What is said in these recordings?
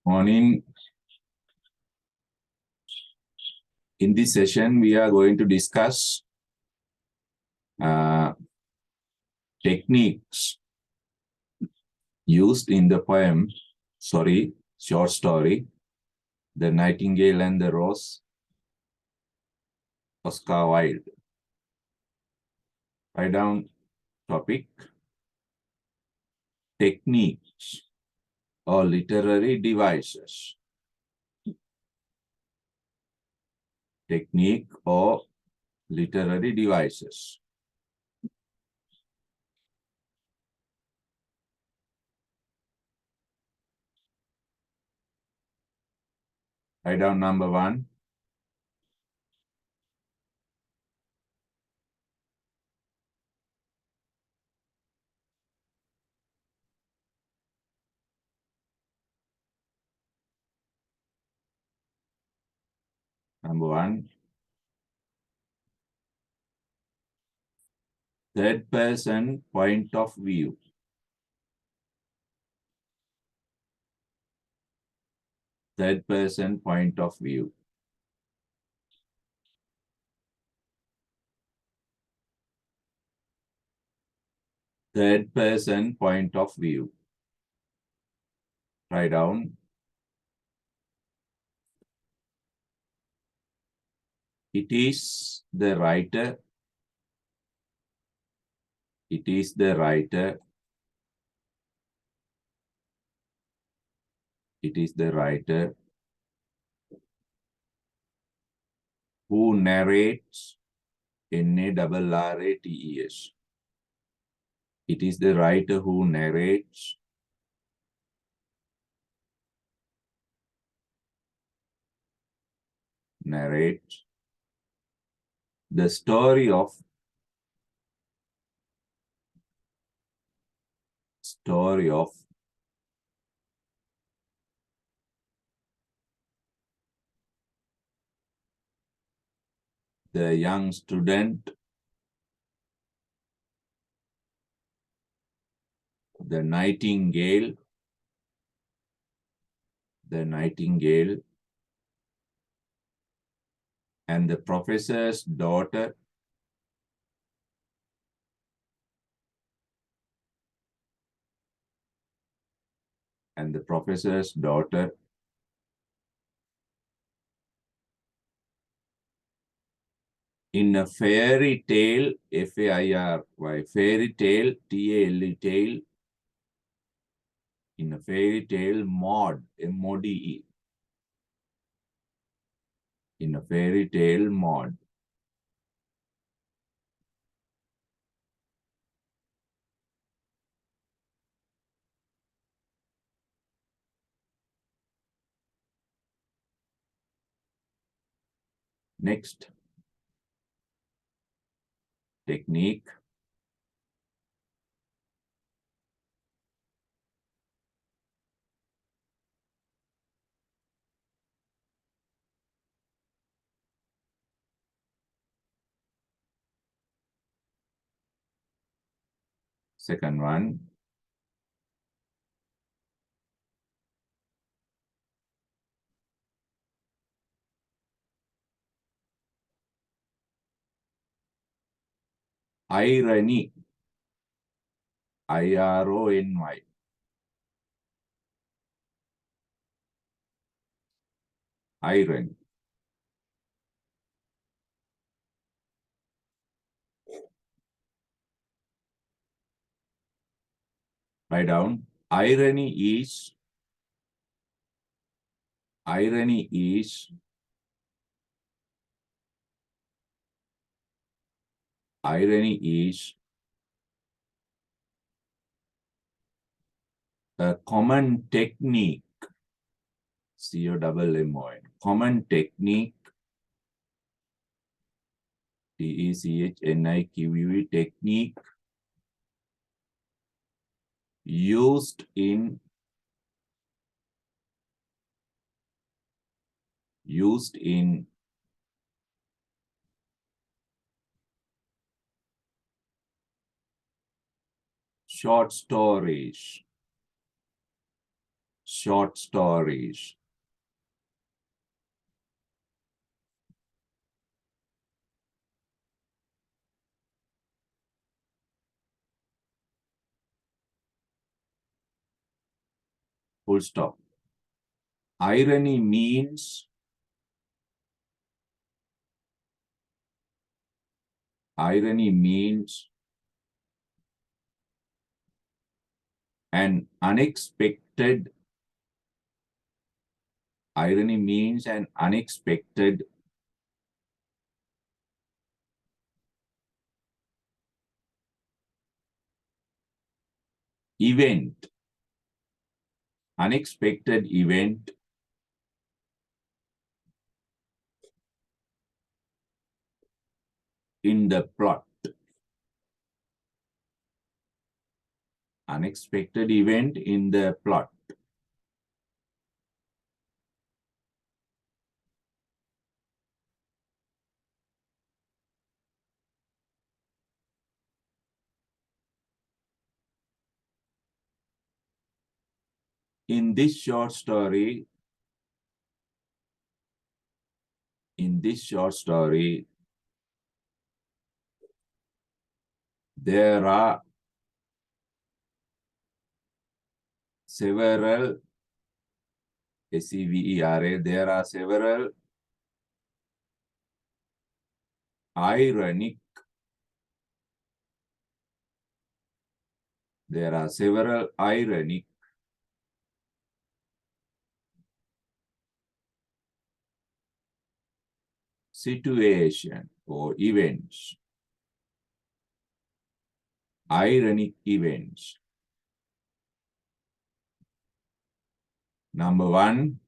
Morning. In this session, we are going to discuss techniques used in the poem, short story, The Nightingale and the Rose, Oscar Wilde. Write down topic, techniques or literary devices. Technique or literary devices. Write down number 1. Number 1. Third person point of view. Third person point of view. Third person point of view. Write down. It is the writer. It is the writer. It is the writer who narrates. Narrates. It is the writer who narrates. Narrates the story of the young student, the nightingale, and the professor's daughter, in a fairy tale, F-A-I-R-Y, fairy tale, T-A-L-E, tale, in a fairy tale mod, M-O-D-E, in a fairy tale mod. Next, technique. Second one, irony, I-R-O-N-Y. Irony. Write down. Irony is a common technique, C-O-M-M-O-N, common technique, T-E-C-H-N-I-Q-U-E, technique used in short stories. short stories. Full stop. Irony means an unexpected event, in the plot. Unexpected event in the plot. In this short story, there are several SEVERA, there are several ironic situation or events. Ironic events. Number one,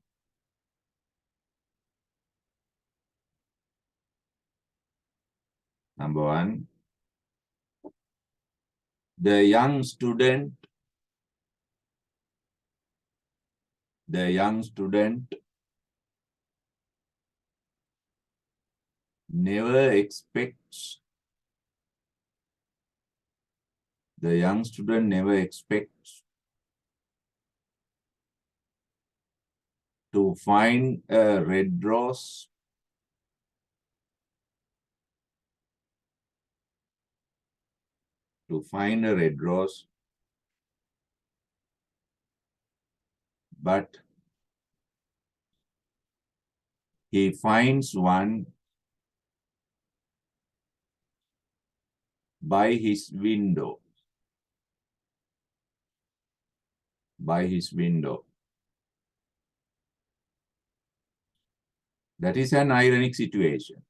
the young student never expects to find a red rose but he finds one by his window. That is an ironic situation.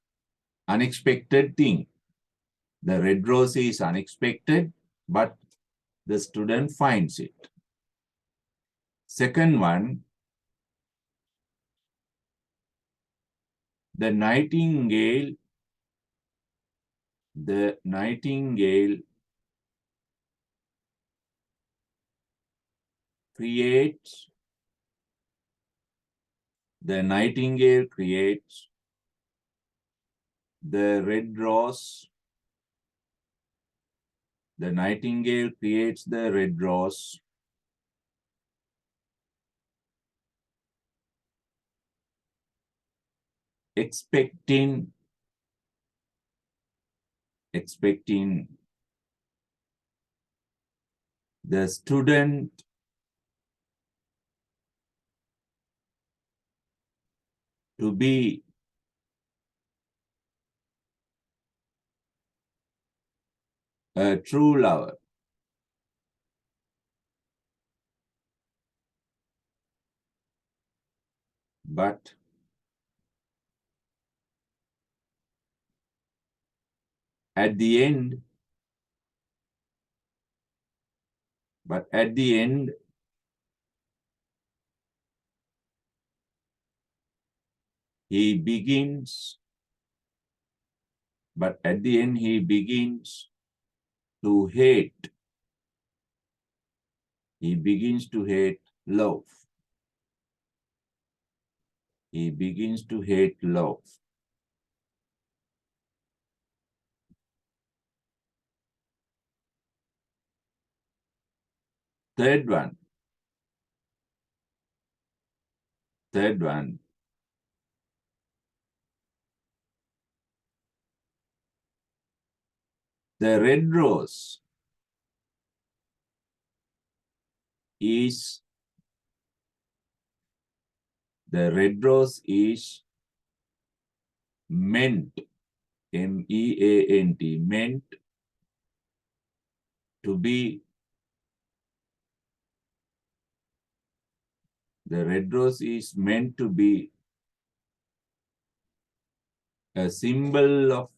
Unexpected thing. The red rose is unexpected, but the student finds it. Second one, the nightingale creates the red rose. The nightingale creates the red rose expecting the student to be a true lover. But at the end, he begins to hate. He begins to hate love. Third one, Third one. The red rose is meant, M-E-A-N-T, meant to be, the red rose is meant to be a symbol of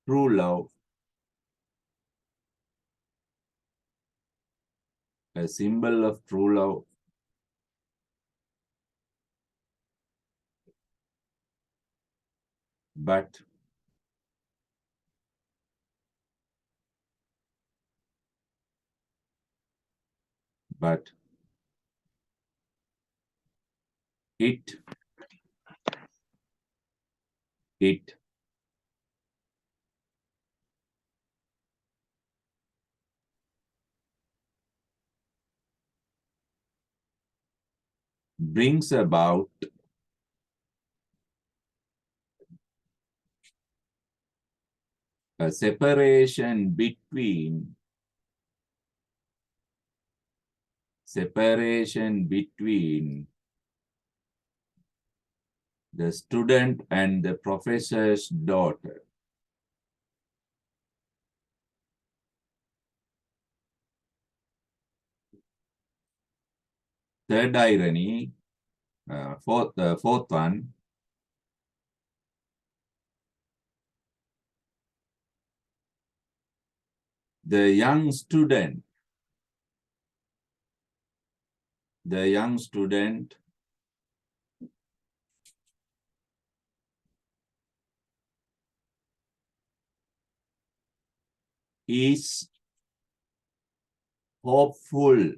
true love, a symbol of true love, but it brings about a separation between the student and the professor's daughter. Third irony, fourth one, the young student is hopeful,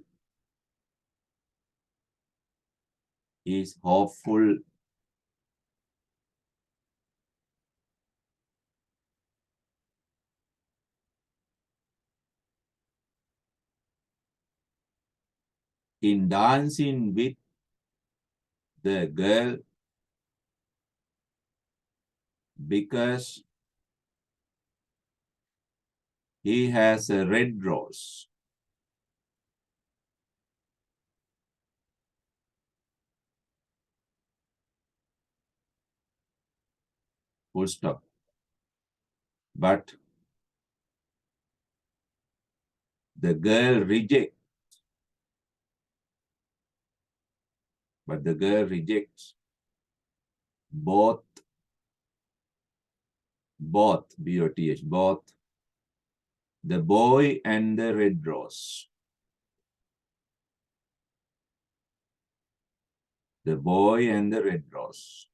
in dancing with the girl because he has a red rose. Full stop. But the girl rejects. Both, B-O-T-H, both the boy and the red rose. The boy and the red rose.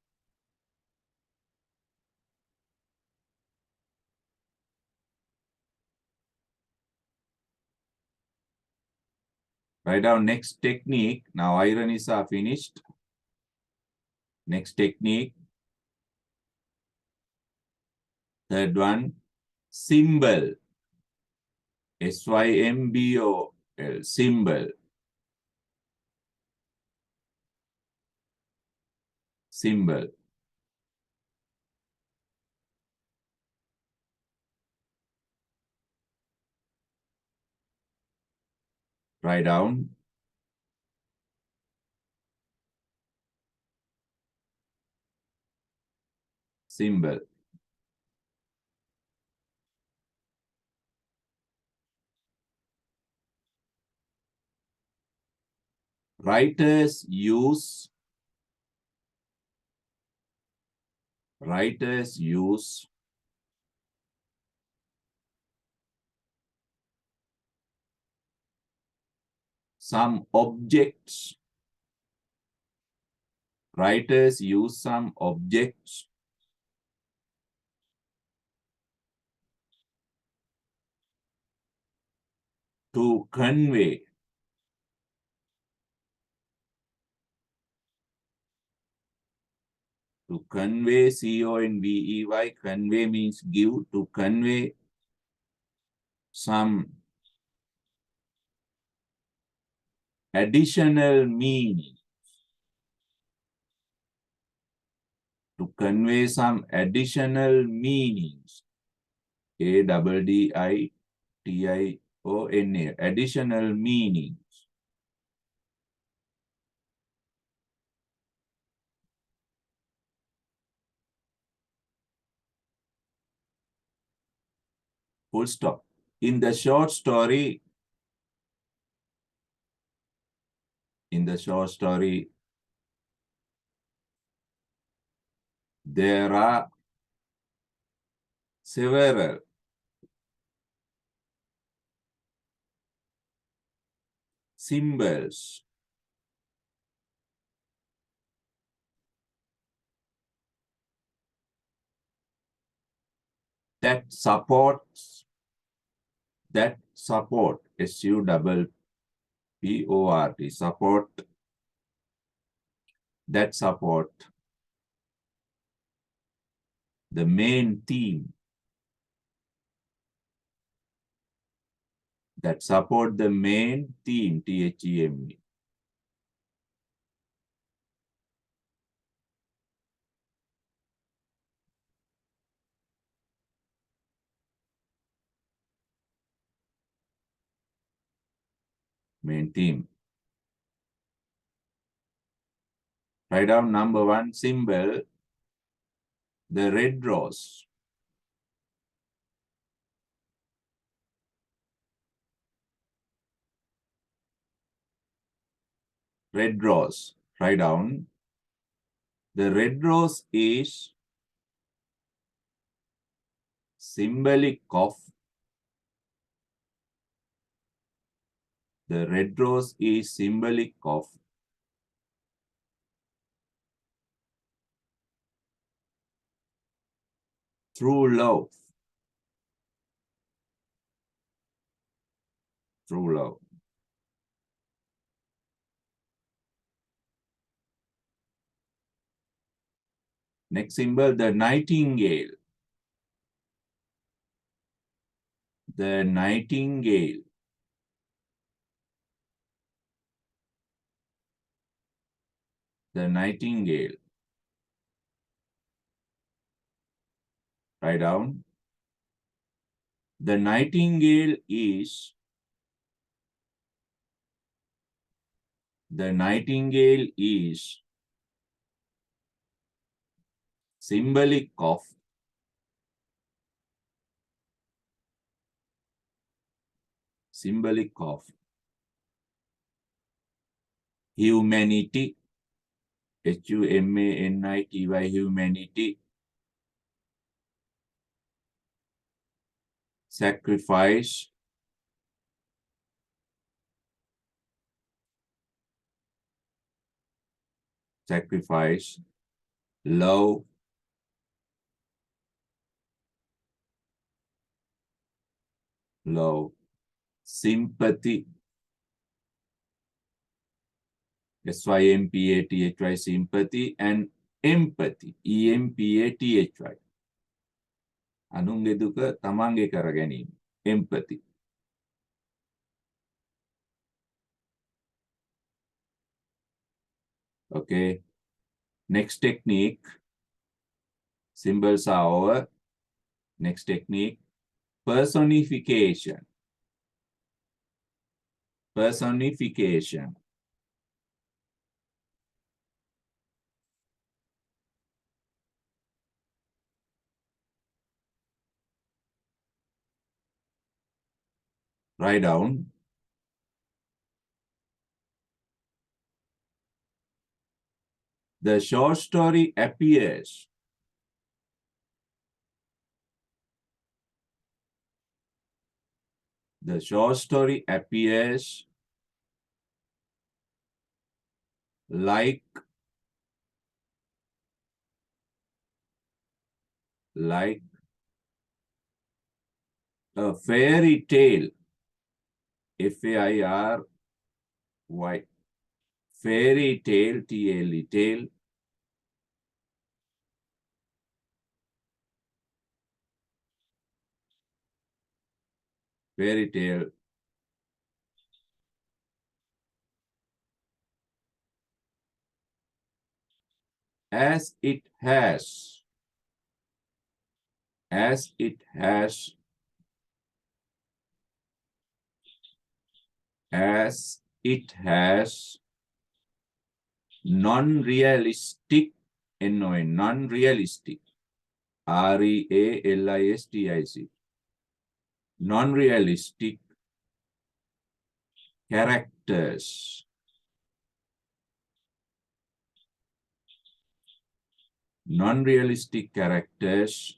Write down next technique. Now ironies are finished. Next technique. Third one, symbol. S-Y-M-B-O-L, symbol. Symbol. Write down. Symbol. Writers use some objects. Writers use some objects to convey C-O-N-V-E-Y. Convey means give, to convey some additional meaning. to convey some additional meanings. ADDITIONA, additional meanings. Full stop. In the short story, there are several symbols that support SUPPORT, support, that support the main theme, that support the main theme, THEME. Main theme. Write down number one symbol, the red rose. Red rose. Write down. The red rose is symbolic of, the red rose is symbolic of true love. True love. Next symbol, the nightingale. The nightingale. The nightingale. Write down. The nightingale is, the nightingale is symbolic of humanity, HUMANITY, humanity, sacrifice, love, sympathy, SYMPATHY, sympathy, and empathy, EMPATHY. අනුන්ගේ දුක තමන්ගේ කර ගැනීම, empathy. Okay. Next technique. Symbols are over. Next technique. Personification. Personification. Write down. The short story appears. The short story appears like a fairy tale. FAIRY. Fairy tale, TLE, tale. Fairy tale. as it has, as it has, as it has non-realistic, non-realistic, realistic, non-realistic characters, non-realistic characters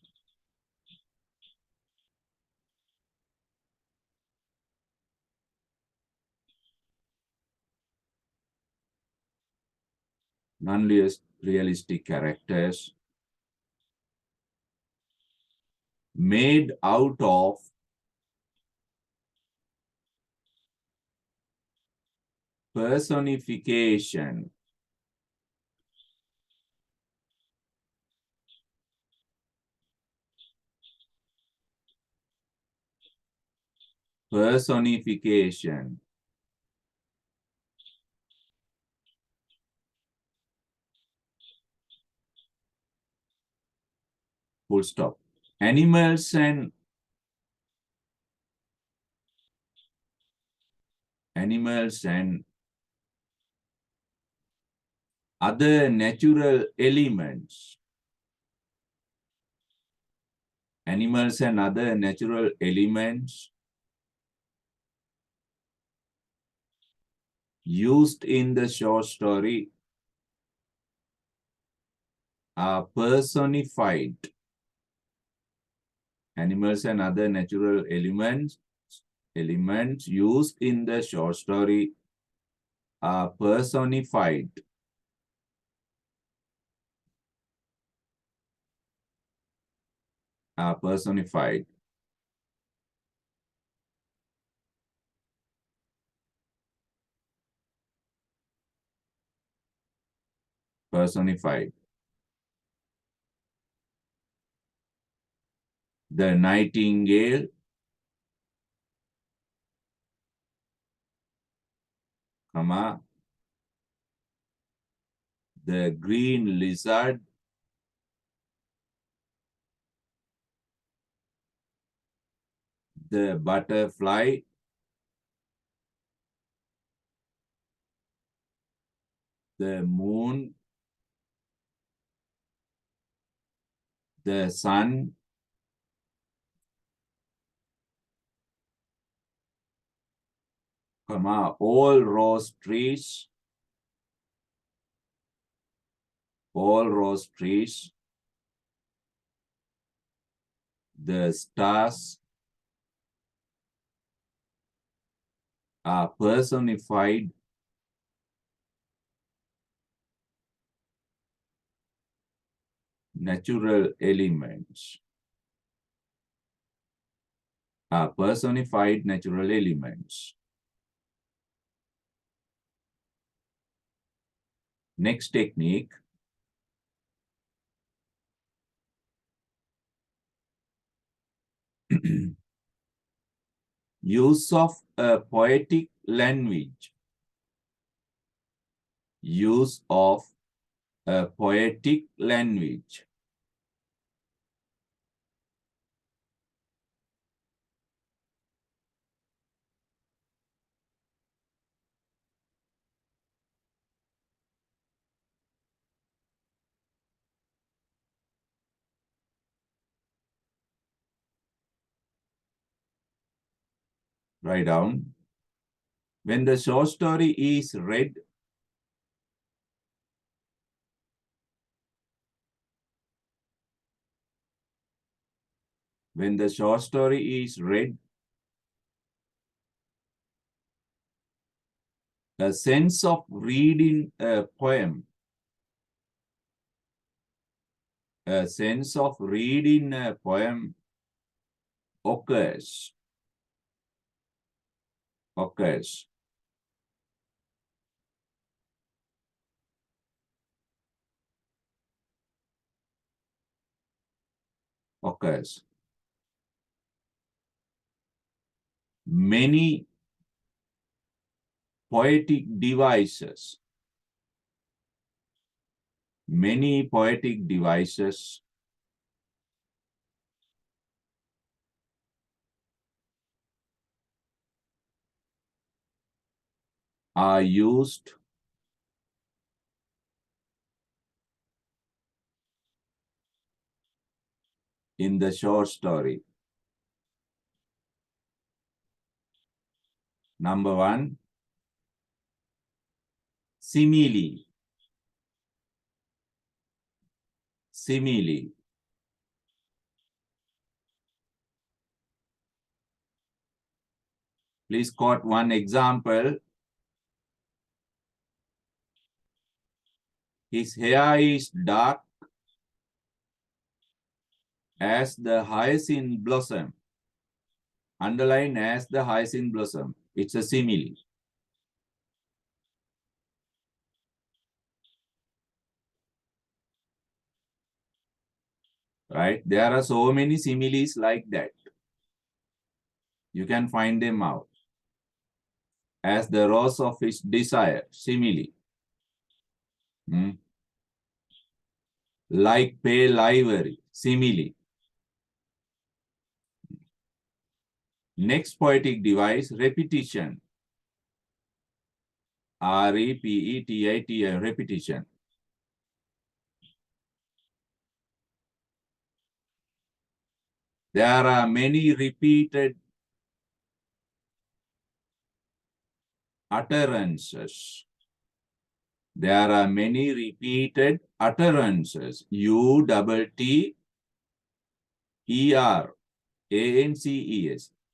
non-realistic characters made out of personification, personification, full stop. Animals and other natural elements, animals and other natural elements used in the short story are personified. Animals and other natural elements used in the short story are personified. Are personified. Personified. The nightingale, comma, the green lizard, the butterfly, the moon, the sun, comma, all rose trees, the stars are personified natural elements. Are personified natural elements. Next technique. Use of a poetic language. Use of a poetic language. Write down. When the short story is read, when the short story is read, a sense of reading a poem, a sense of reading a poem occurs. Occurs. Occurs. Many poetic devices. Many poetic devices are used in the short story. Number one, simile. Simile. Please quote one example. His hair is dark as the hyacinth blossom. Underline as the hyacinth blossom. It's a simile. Right? There are so many similes like that. You can find them out. As the rose of his desire, simile. Hmm. Like pale ivory, simile. Next poetic device, repetition. R-E-P-E-T-I-T-I, repetition. There are many repeated utterances. There are many repeated utterances. U-T-T-E-R-A-N-C-E-S.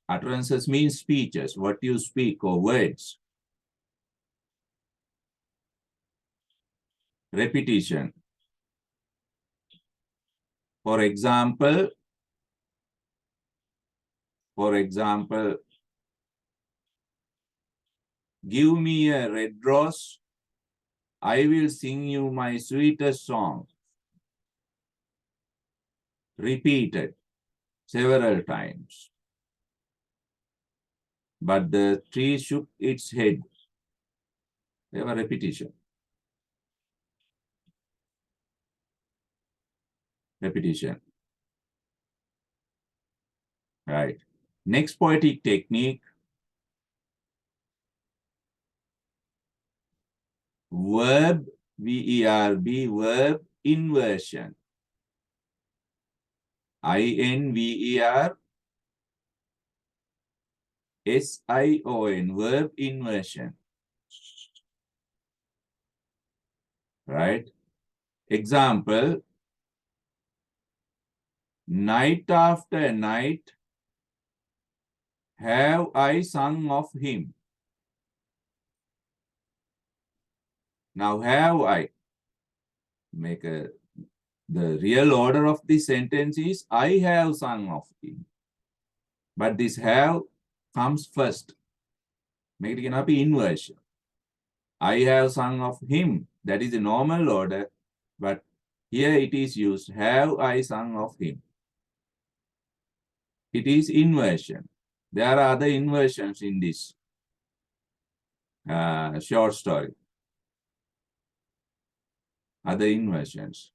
Utterances means speeches, what you speak or words. Repetition. For example, give me a red rose, I will sing you my sweetest song. Repeated several times. But the tree shook its head. They were repetition. Repetition. Right. Next poetic technique. Verb, V-E-R-B, verb inversion. I-N-V-E-R-S-I-O-N, verb inversion. Right? Example, night after night have I sung of him. Now have I. The real order of the sentence is I have sung of him. But this have comes first. Make it cannot be inversion. I have sung of him. That is the normal order. But here it is used. Have I sung of him? It is inversion. There are other inversions in this short story. Other inversions.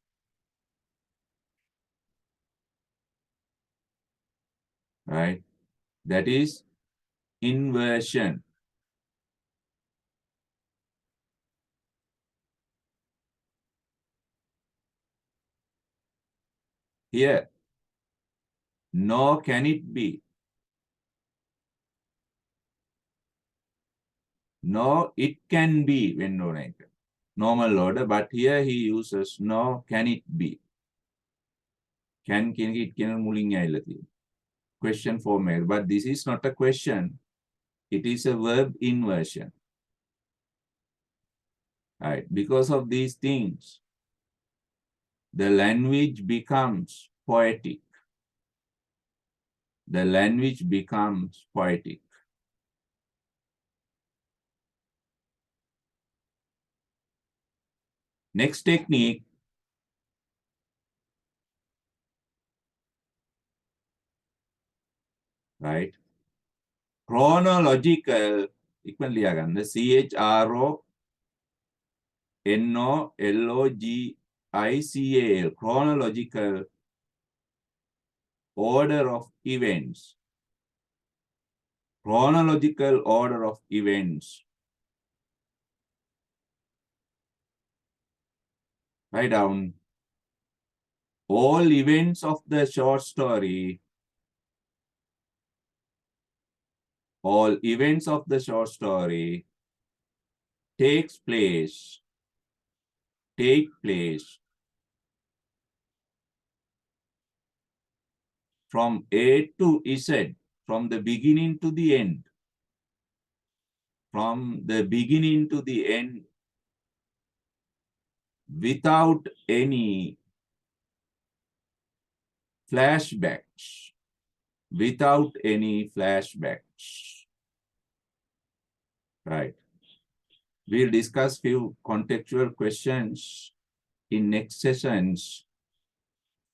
Right? That is inversion. Here, nor can it be. No, it can be when donated. Normal order, but here he uses no, can it be? Can it can muling question format, but this is not a question. It is a verb inversion. Right? Because of these things, the language becomes poetic. The language becomes poetic. Next technique, right? Chronological, the CHRONOLOGICAL. ICAL, chronological order of events. Chronological order of events. Write down all events of the short story. All events of the short story take place from A to Z, from the beginning to the end. From the beginning to the end, without any flashbacks. Without any flashbacks. Right. We'll discuss few contextual questions in next sessions.